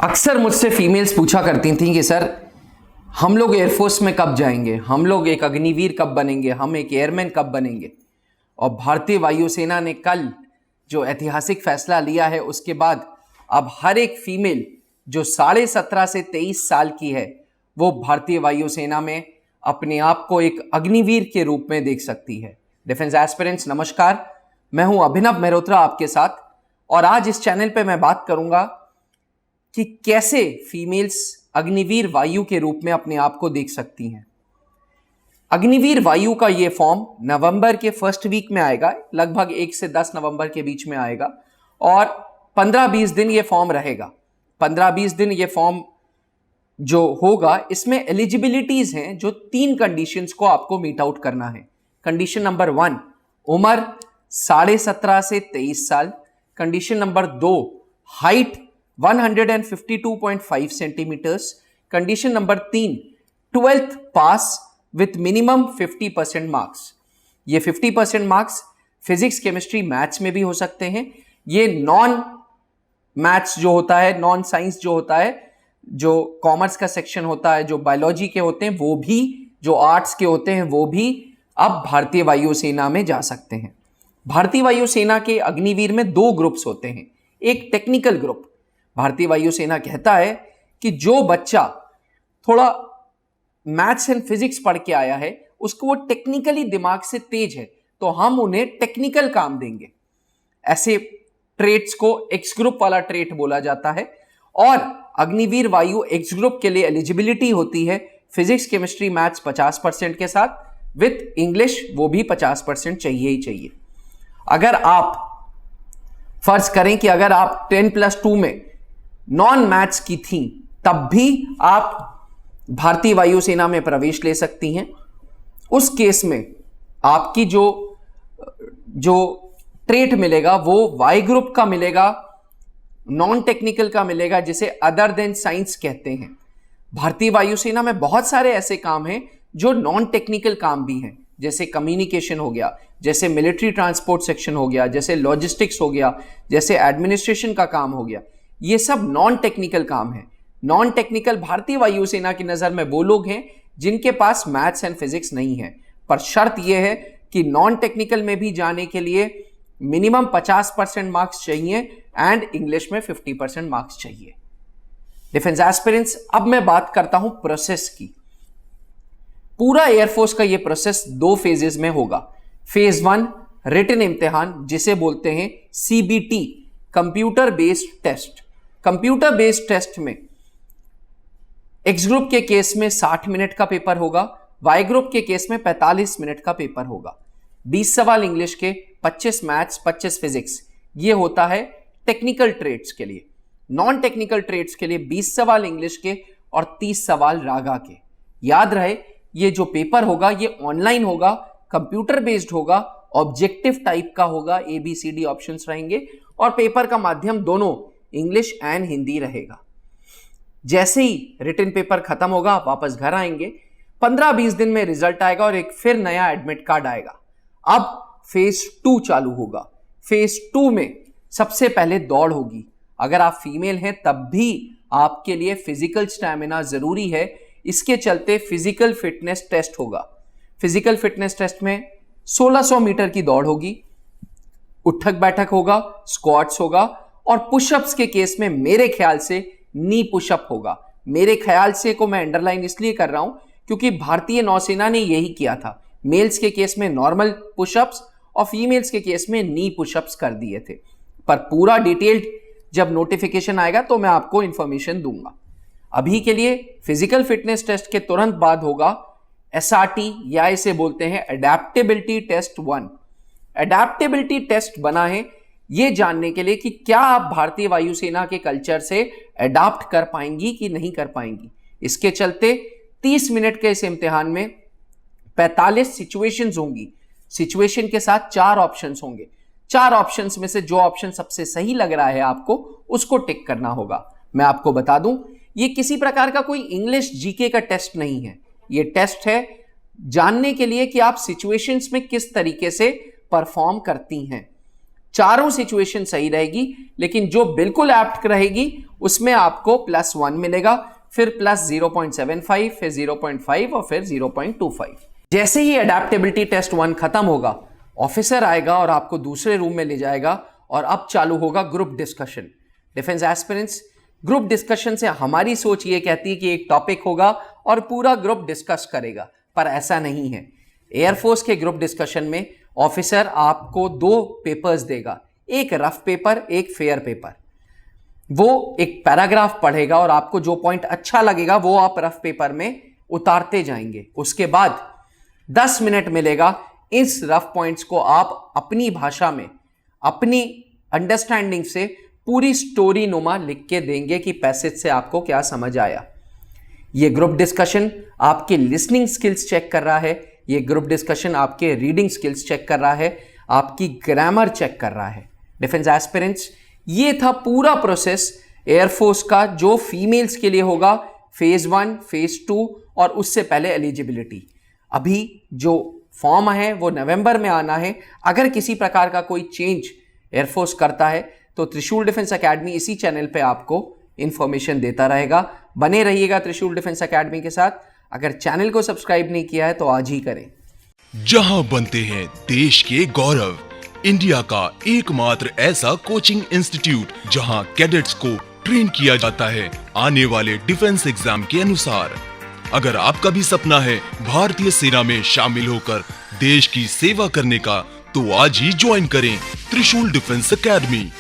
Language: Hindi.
अक्सर मुझसे फीमेल्स पूछा करती थी कि सर हम लोग एयरफोर्स में कब जाएंगे, हम लोग एक अग्निवीर कब बनेंगे, हम एक एयरमैन कब बनेंगे। और भारतीय वायुसेना ने कल जो ऐतिहासिक फैसला लिया है उसके बाद अब हर एक फीमेल जो 17.5 से 23 साल की है वो भारतीय वायुसेना में अपने आप को एक अग्निवीर के रूप में देख सकती है। डिफेंस एस्पिरेंट्स नमस्कार, मैं हूं अभिनव मेहरोत्रा आपके साथ और आज इस चैनल पे मैं बात करूंगा कि कैसे फीमेल्स अग्निवीर वायु के रूप में अपने आप को देख सकती हैं। अग्निवीर वायु का ये फॉर्म नवंबर के फर्स्ट वीक में आएगा, लगभग 1 से 10 नवंबर के बीच में आएगा और 15-20 दिन ये फॉर्म रहेगा। 15-20 दिन ये फॉर्म जो होगा इसमें एलिजिबिलिटीज हैं जो 3 कंडीशंस को आपको मीट आउट करना है। कंडीशन नंबर 1 उम्र 17.5 से 23 साल। Condition number 2 height 152.5 centimetres. Condition number 3 12th pass with minimum 50% marks. ये 50% मार्क्स फिजिक्स, केमिस्ट्री, मैथ्स में भी हो सकते हैं। ये नॉन मैथ्स जो होता है, नॉन साइंस जो होता है, जो कॉमर्स का सेक्शन होता है, जो बायोलॉजी के होते हैं वो भी, जो आर्ट्स के होते हैं वो भी अब भारतीय वायुसेना में जा सकते हैं। भारतीय वायुसेना के अग्निवीर में 2 ग्रुप्स होते हैं। एक टेक्निकल ग्रुप, भारतीय वायुसेना कहता है कि जो बच्चा थोड़ा मैथ्स एंड फिजिक्स पढ़ के आया है, उसको वो टेक्निकली दिमाग से तेज है, तो हम उन्हें टेक्निकल काम देंगे। ऐसे ट्रेट्स को एक्स ग्रुप वाला ट्रेट बोला जाता है। और अग्निवीर वायु एक्स ग्रुप के लिए एलिजिबिलिटी होती है फिजिक्स, केमिस्ट्री, मैथ्स 50% के साथ, विथ इंग्लिश वो भी 50% चाहिए ही चाहिए। अगर आप फर्ज करें कि अगर आप 10+2 में नॉन मैथ्स की थी तब भी आप भारतीय वायुसेना में प्रवेश ले सकती हैं। उस केस में आपकी जो ट्रेट मिलेगा वो वाई ग्रुप का मिलेगा, नॉन टेक्निकल का मिलेगा, जिसे अदर देन साइंस कहते हैं। भारतीय वायुसेना में बहुत सारे ऐसे काम हैं जो नॉन टेक्निकल काम भी हैं, जैसे कम्युनिकेशन हो गया, जैसे मिलिट्री ट्रांसपोर्ट सेक्शन हो गया, जैसे लॉजिस्टिक्स हो गया, जैसे एडमिनिस्ट्रेशन का काम हो गया। ये सब नॉन टेक्निकल काम है। नॉन टेक्निकल भारतीय वायुसेना की नजर में वो लोग हैं जिनके पास मैथ्स एंड फिजिक्स नहीं है, पर शर्त यह है कि नॉन टेक्निकल में भी जाने के लिए मिनिमम 50% मार्क्स चाहिए एंड इंग्लिश में 50% मार्क्स चाहिए। डिफेंस एस्पिरेंट्स, अब मैं बात करता हूं प्रोसेस की। पूरा एयरफोर्स का यह प्रोसेस 2 फेजेस में होगा। फेज 1 रिटन इम्तिहान, जिसे बोलते हैं CBT, computer based test. Computer based test में एक्स ग्रुप के केस में 60 मिनट का पेपर होगा, वाई ग्रुप के केस में 45 मिनट का पेपर होगा। 20 सवाल इंग्लिश के, 25 मैथ्स, 25 फिजिक्स। ये होता है टेक्निकल ट्रेड्स के लिए। नॉन टेक्निकल ट्रेड्स के लिए 20 सवाल इंग्लिश के और 30 सवाल रागा के। याद रहे, ये जो पेपर होगा ये ऑनलाइन होगा, कंप्यूटर बेस्ड होगा, ऑब्जेक्टिव टाइप का होगा, ABCD ऑप्शंस रहेंगे और पेपर का माध्यम दोनों इंग्लिश एंड हिंदी रहेगा। जैसे ही रिटन पेपर खत्म होगा आप वापस घर आएंगे, 15-20 दिन में रिजल्ट आएगा और एक फिर नया एडमिट कार्ड आएगा। अब फेज 2 चालू होगा। फेज 2 में सबसे पहले दौड़ होगी। अगर आप फीमेल हैं तब भी आपके लिए फिजिकल स्टैमिना जरूरी है, इसके चलते फिजिकल फिटनेस टेस्ट होगा। फिजिकल फिटनेस टेस्ट में 1600 मीटर की दौड़ होगी, उठक बैठक होगा, स्क्वाट्स होगा और पुशअप्स के केस में मेरे ख्याल से नी पुशअप होगा। मेरे ख्याल से को मैं अंडरलाइन इसलिए कर रहा हूं क्योंकि भारतीय नौसेना ने यही किया था। मेल्स के केस में नॉर्मल पुशअप्स और फीमेल्स के केस में नी पुशअप्स कर दिए थे। पर पूरा डिटेल्ड जब नोटिफिकेशन आएगा तो मैं आपको इंफॉर्मेशन दूंगा। अभी के लिए फिजिकल फिटनेस टेस्ट के तुरंत बाद होगा SRT, या इसे बोलते हैं एडेप्टेबिलिटी टेस्ट 1। एडेप्टेबिलिटी टेस्ट बना है ये जानने के लिए कि क्या आप भारतीय वायुसेना के कल्चर से अडॉप्ट कर पाएंगी कि नहीं कर पाएंगी। इसके चलते 30 मिनट के इस इम्तिहान में 45 सिचुएशंस होंगी। सिचुएशन के साथ 4 ऑप्शंस होंगे। 4 ऑप्शंस में से जो ऑप्शन सबसे सही लग रहा है आपको उसको टिक करना होगा। मैं आपको बता दूं, ये किसी प्रकार का कोई इंग्लिश GK का टेस्ट नहीं है। ये टेस्ट है जानने के लिए कि आप सिचुएशंस में किस तरीके से परफॉर्म करती हैं। चारों सिचुएशन सही रहेगी, लेकिन जो बिल्कुल एप्ट रहेगी उसमें आपको +1 मिलेगा, फिर +0.75, फिर 0.5 और फिर 0.25। जैसे ही अडेप्टेबिलिटी टेस्ट 1 खत्म होगा, ऑफिसर आएगा और आपको दूसरे रूम में ले जाएगा और अब चालू होगा group discussion. Defence aspirants, group discussion से हमारी सोच ये कहती है कि एक टॉपिक होगा और पूरा ग्रुप डिस्कस करेगा, पर ऐसा नहीं है। एयरफोर्स के ग्रुप डिस्कशन में ऑफिसर आपको 2 पेपर्स देगा, एक रफ पेपर, एक फेयर पेपर। वो एक पैराग्राफ पढ़ेगा और आपको जो पॉइंट अच्छा लगेगा वो आप रफ पेपर में उतारते जाएंगे। उसके बाद 10 मिनट मिलेगा, इस रफ पॉइंट्स को आप अपनी भाषा में, अपनी अंडरस्टैंडिंग से पूरी स्टोरी नुमा लिख के देंगे कि पैसेज से आपको क्या समझ आया। ये ग्रुप डिस्कशन आपके लिसनिंग स्किल्स चेक कर रहा है, ये ग्रुप डिस्कशन आपके रीडिंग स्किल्स चेक कर रहा है, आपकी ग्रामर चेक कर रहा है। डिफेंस एस्पिरेंट्स, ये था पूरा प्रोसेस एयरफोर्स का जो फीमेल्स के लिए होगा, फेज 1, फेज 2 और उससे पहले एलिजिबिलिटी। अभी जो फॉर्म है वो नवंबर में आना है। अगर किसी प्रकार का कोई चेंज एयरफोर्स करता है तो त्रिशूल डिफेंस एकेडमी इसी चैनल पे आपको इंफॉर्मेशन देता रहेगा। बने रहिएगा त्रिशूल डिफेंस एकेडमी के साथ। अगर चैनल को सब्सक्राइब नहीं किया है तो आज ही करें। जहां बनते हैं देश के गौरव, इंडिया का एकमात्र ऐसा कोचिंग इंस्टीट्यूट जहां कैडेट्स को ट्रेन किया जाता है आने वाले डिफेंस एग्जाम के अनुसार। अगर आपका भी सपना है भारतीय सेना में शामिल होकर देश की सेवा करने का, तो आज ही ज्वाइन करें त्रिशूल डिफेंस एकेडमी।